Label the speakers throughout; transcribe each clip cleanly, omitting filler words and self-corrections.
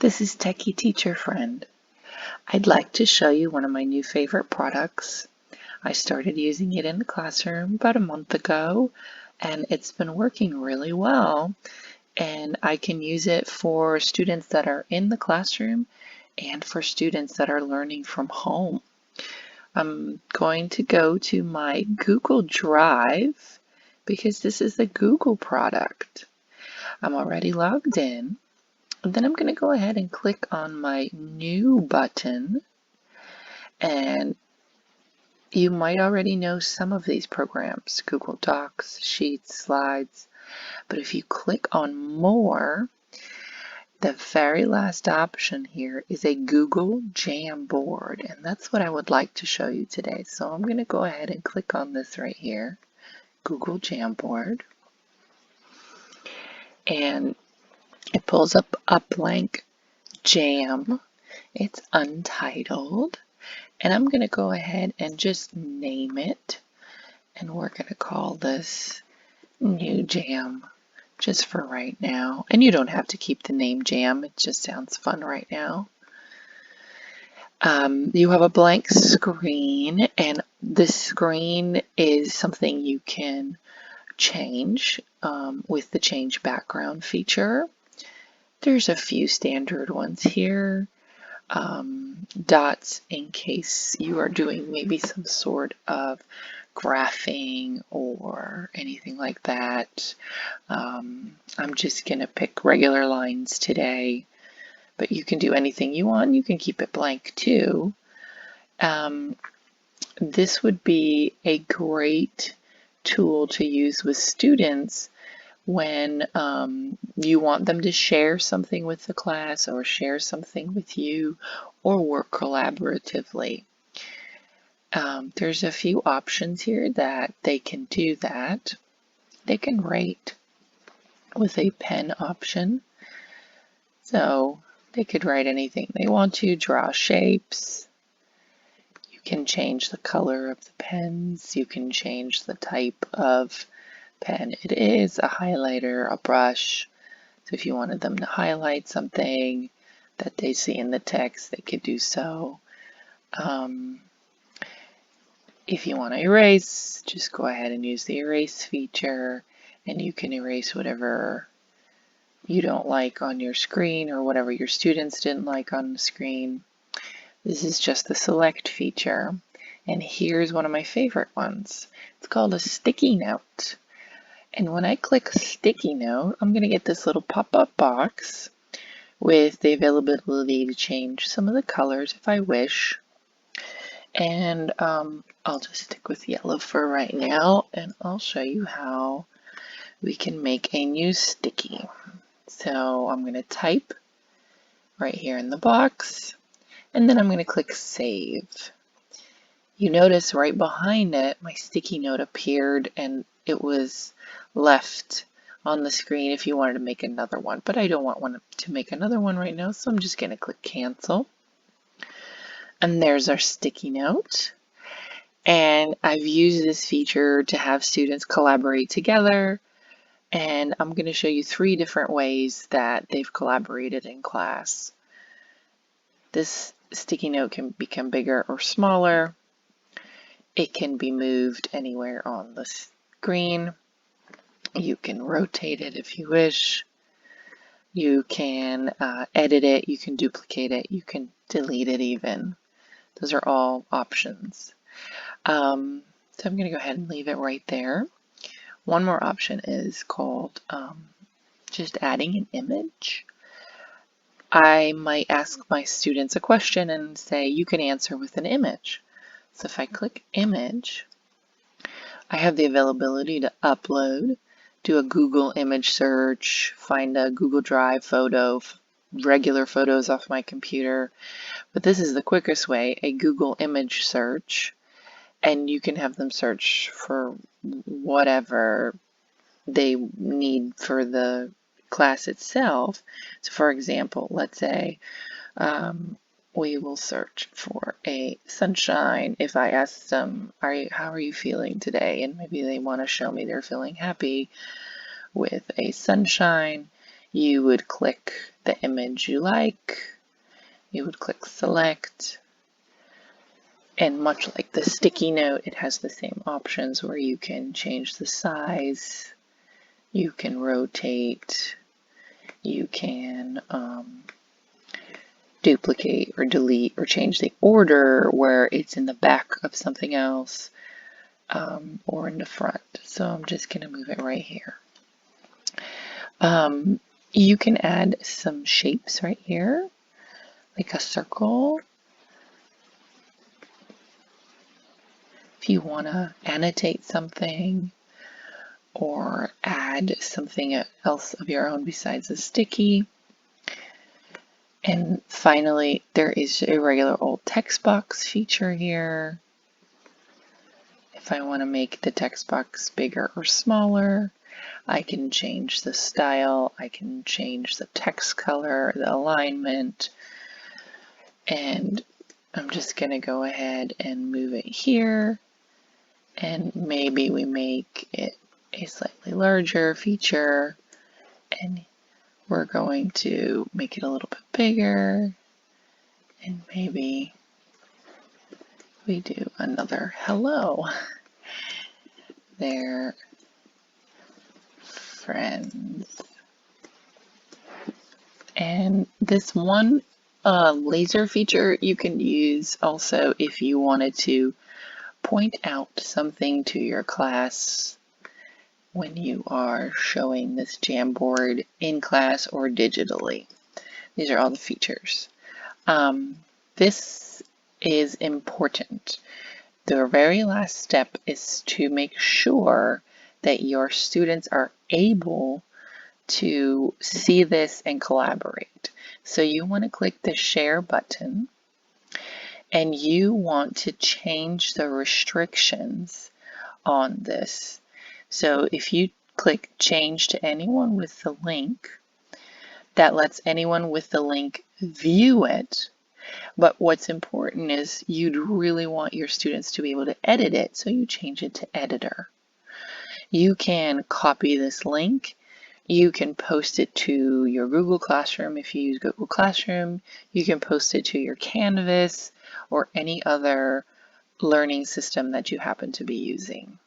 Speaker 1: This is Techie Teacher Friend. I'd like to show you one of my new favorite products. I started using it in the classroom about a month ago, and it's been working really well. And I can use it for students that are in the classroom and for students that are learning from home. I'm going to go to my Google Drive because this is a Google product. I'm already logged in. And then I'm going to go ahead and click on my new button, and you might already know some of these programs, Google Docs, Sheets, Slides, but if you click on more, the very last option here is a Google Jamboard, and that's what I would like to show you today. So I'm going to go ahead and click on this right here, Google Jamboard, and it pulls up a blank Jam. It's untitled, and I'm going to go ahead and just name it, and we're going to call this New Jam just for right now. And you don't have to keep the name Jam, it just sounds fun right now. You have a blank screen, and this screen is something you can change with the change background feature. There's a few standard ones here. Dots in case you are doing maybe some sort of graphing or anything like that. I'm just going to pick regular lines today, but you can do anything you want. You can keep it blank too. This would be a great tool to use with students when you want them to share something with the class or share something with you or work collaboratively. There's a few options here that they can do that. They can write with a pen option. So they could write anything they want to, draw shapes. You can change the color of the pens. You can change the type of pen it is, a highlighter, a brush. So if you wanted them to highlight something that they see in the text, they could do so. If you want to erase, just go ahead and use the erase feature, and you can erase whatever you don't like on your screen or whatever your students didn't like on the screen. This is just the select feature. And here's one of my favorite ones. It's called a sticky note. And when I click sticky note, I'm going to get this little pop-up box with the availability to change some of the colors if I wish. And I'll just stick with yellow for right now, and I'll show you how we can make a new sticky. So I'm going to type right here in the box, and then I'm going to click save. You notice right behind it, my sticky note appeared, and it was left on the screen if you wanted to make another one, but I don't want to make another one right now, so I'm just going to click cancel. And there's our sticky note. And I've used this feature to have students collaborate together, and I'm going to show you 3 different ways that they've collaborated in class. This sticky note can become bigger or smaller. It can be moved anywhere on the screen. You can rotate it if you wish. You can edit it, you can duplicate it, you can delete it even. Those are all options. So I'm going to go ahead and leave it right there. One more option is called just adding an image. I might ask my students a question and say, you can answer with an image. So if I click image, I have the availability to upload, do a Google image search, find a Google Drive photo, regular photos off my computer. But this is the quickest way, a Google image search. And you can have them search for whatever they need for the class itself. So for example, let's say we will search for a sunshine. If I ask them, how are you feeling today? And maybe they want to show me they're feeling happy with a sunshine, you would click the image you like, you would click select. And much like the sticky note, it has the same options where you can change the size, you can rotate, you can duplicate or delete or change the order where it's in the back of something else or in the front. So I'm just going to move it right here. You can add some shapes right here, like a circle. If you want to annotate something or add something else of your own besides a sticky. And finally, there is a regular old text box feature here. If I want to make the text box bigger or smaller, I can change the style, I can change the text color, the alignment, and I'm just going to go ahead and move it here, and maybe we make it a slightly larger feature, and we're going to make it a little bit bigger, and maybe we do another hello. They're friends. And this one laser feature you can use also if you wanted to point out something to your class when you are showing this Jamboard in class or digitally. These are all the features. This is important. The very last step is to make sure that your students are able to see this and collaborate. So you want to click the share button and you want to change the restrictions on this. So if you click change to anyone with the link, that lets anyone with the link view it. But what's important is you'd really want your students to be able to edit it, so you change it to editor. You can copy this link. You can post it to your Google Classroom if you use Google Classroom. You can post it to your Canvas or any other learning system that you happen to be using.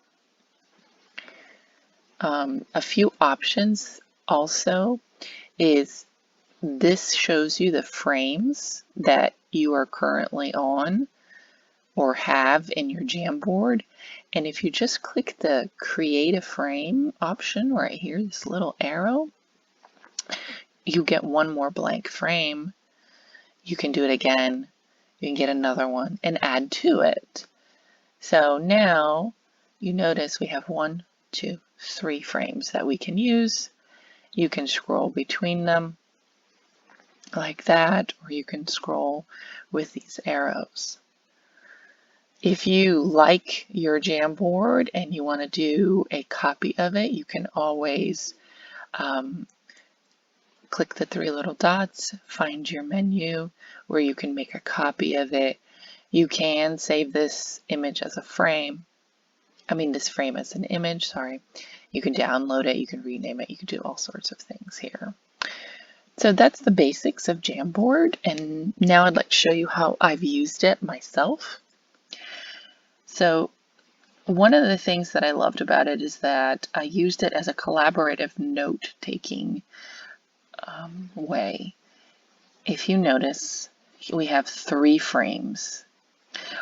Speaker 1: A few options also is this shows you the frames that you are currently on or have in your Jamboard. And if you just click the create a frame option right here, this little arrow, you get one more blank frame. You can do it again. You can get another one and add to it. So now you notice we have 1, 2, 3 frames that we can use. You can scroll between them like that, or you can scroll with these arrows. If you like your Jamboard and you want to do a copy of it, you can always click the 3 little dots, find your menu where you can make a copy of it. You can save this image as a frame. This frame as an image, sorry. You can download it, you can rename it, you can do all sorts of things here. So that's the basics of Jamboard, and now I'd like to show you how I've used it myself. So one of the things that I loved about it is that I used it as a collaborative note-taking way. If you notice, we have 3 frames.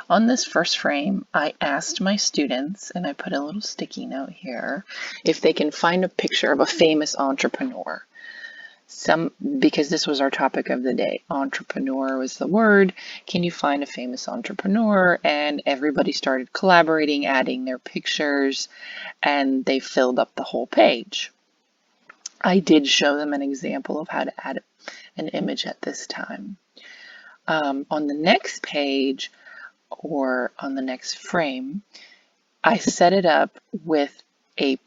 Speaker 1: On this first frame, I asked my students, and I put a little sticky note here, if they can find a picture of a famous entrepreneur. Because this was our topic of the day. Entrepreneur was the word. Can you find a famous entrepreneur? And everybody started collaborating, adding their pictures, and they filled up the whole page. I did show them an example of how to add an image at this time. On the next page, or on the next frame, I set it up with a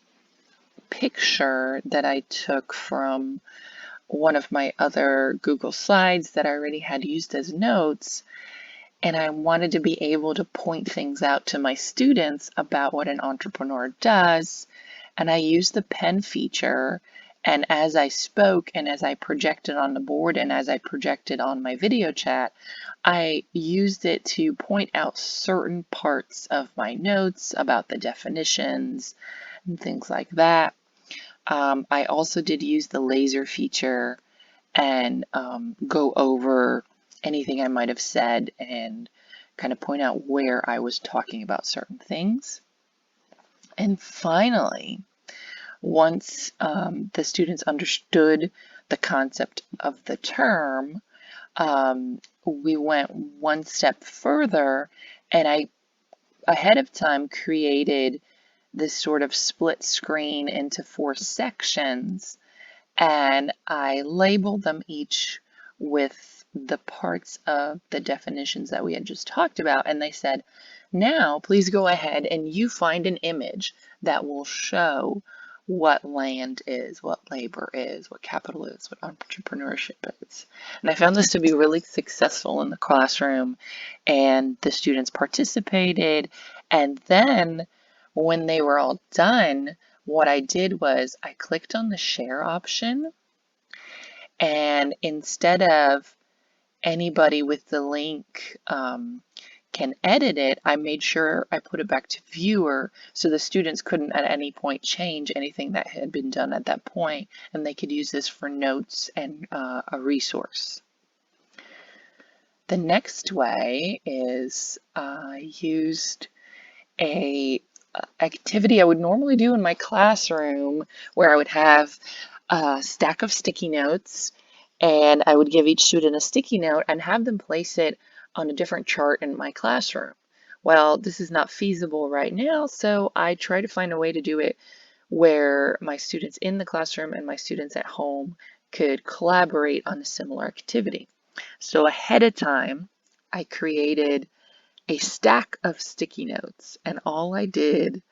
Speaker 1: picture that I took from one of my other Google Slides that I already had used as notes, and I wanted to be able to point things out to my students about what an entrepreneur does, and I used the pen feature And as I spoke and as I projected on the board and as I projected on my video chat, I used it to point out certain parts of my notes about the definitions and things like that. I also did use the laser feature and go over anything I might have said and kind of point out where I was talking about certain things. And finally, once the students understood the concept of the term, we went one step further, and I ahead of time created this sort of split screen into 4 sections, and I labeled them each with the parts of the definitions that we had just talked about. And they said, now please go ahead and you find an image that will show what land is, what labor is, what capital is, what entrepreneurship is. And I found this to be really successful in the classroom, and the students participated. And then when they were all done, what I did was I clicked on the share option, and instead of anybody with the link can edit it, I made sure I put it back to viewer so the students couldn't at any point change anything that had been done at that point, and they could use this for notes and a resource. The next way is I used a activity I would normally do in my classroom where I would have a stack of sticky notes, and I would give each student a sticky note and have them place it on a different chart in my classroom. Well, this is not feasible right now, so I try to find a way to do it where my students in the classroom and my students at home could collaborate on a similar activity. So ahead of time, I created a stack of sticky notes, and all I did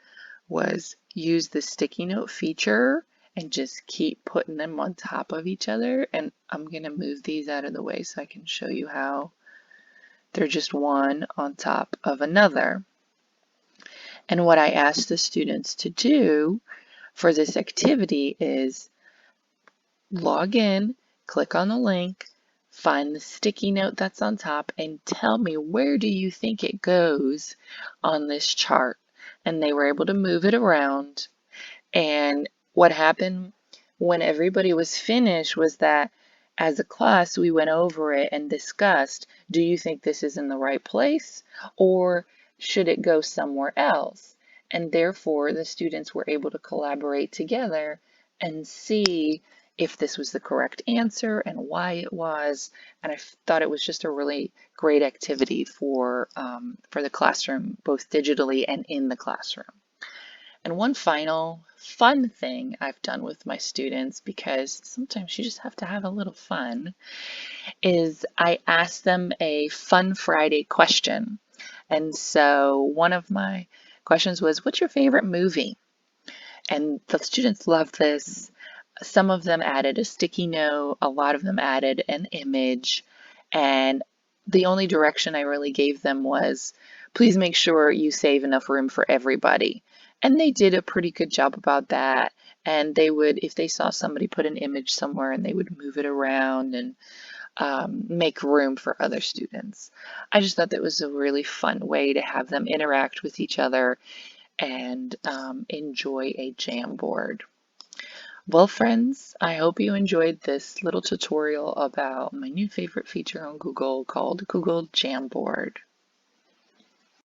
Speaker 1: was use the sticky note feature and just keep putting them on top of each other. And I'm going to move these out of the way so I can show you how they're just one on top of another. And what I asked the students to do for this activity is log in, click on the link, find the sticky note that's on top, and tell me, where do you think it goes on this chart? And they were able to move it around. And what happened when everybody was finished was that as a class, we went over it and discussed, do you think this is in the right place, or should it go somewhere else? And therefore, the students were able to collaborate together and see if this was the correct answer and why it was. And I thought it was just a really great activity for the classroom, both digitally and in the classroom. And one final fun thing I've done with my students, because sometimes you just have to have a little fun, is I ask them a Fun Friday question. And so one of my questions was, what's your favorite movie? And the students love this. Some of them added a sticky note, a lot of them added an image, and the only direction I really gave them was, please make sure you save enough room for everybody. And they did a pretty good job about that. And they would, if they saw somebody put an image somewhere, and they would move it around and make room for other students. I just thought that was a really fun way to have them interact with each other and enjoy a Jamboard. Well, friends, I hope you enjoyed this little tutorial about my new favorite feature on Google called Google Jamboard.